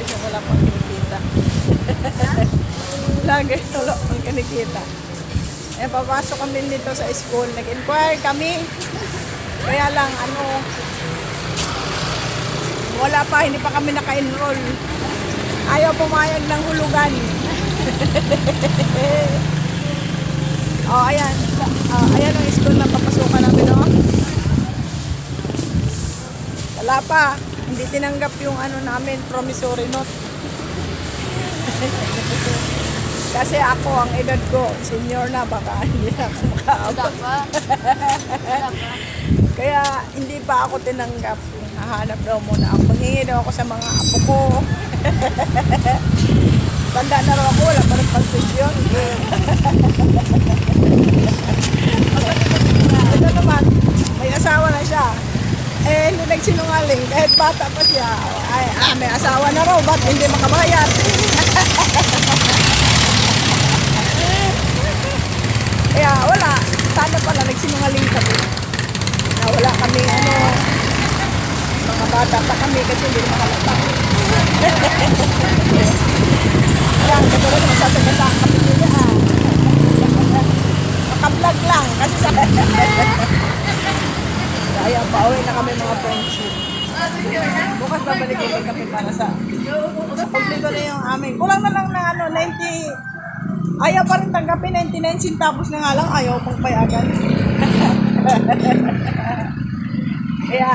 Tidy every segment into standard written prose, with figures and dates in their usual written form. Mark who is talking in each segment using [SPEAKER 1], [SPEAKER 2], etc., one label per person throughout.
[SPEAKER 1] guys, yung wala pang kinikita. Lagi wala pang kinikita. Eh, papasok kami dito sa school. Nag-inquire kami. Kaya lang, wala pa, hindi pa kami naka-enroll. Ayaw pumayag ng hulugan. Oh, ayan. Ayan ang school na papasukan namin, no? Wala pa. Hindi tinanggap yung namin, promissory note. Kasi ako, ang edad ko, senior na, baka hindi na ako makaabot. Kaya hindi pa ako tinanggap. Hahanap daw muna ako. Manghingi daw ako sa mga apo ko. Tanda na raw ako, wala pa nagpag-sesyon. Ito naman, may asawa na siya. Eh, hindi nagsinungaling. Kahit bata pa siya. May asawa na raw, ba't hindi makabayad? Kaya wala, sana pala nagsinungaling kami. Na wala kami mga bata pa kami kasi hindi makalata. Ayan, siguro naman sasagasaan kami nila makablog lang kasi sa kaya pauwi na kami mga friendship. Bukas babalik ulit kami para sa kumplito na yung amin. Kulang na lang na 90. Ayaw pa rin tanggapin, 99 centavos na nga lang, ayaw pang payagan. Kaya,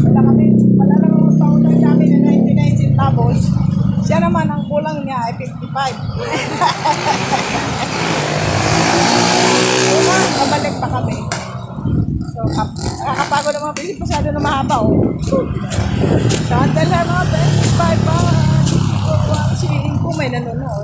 [SPEAKER 1] wala naman magpautang sa amin na 99 centavos. Siya naman, ang kulang niya ay 55. Kaya, babalik pa kami. So, nakakapagod naman, kasi pasado na mahaba, Sandal na mga 25 pa. Si Inko may nanonood.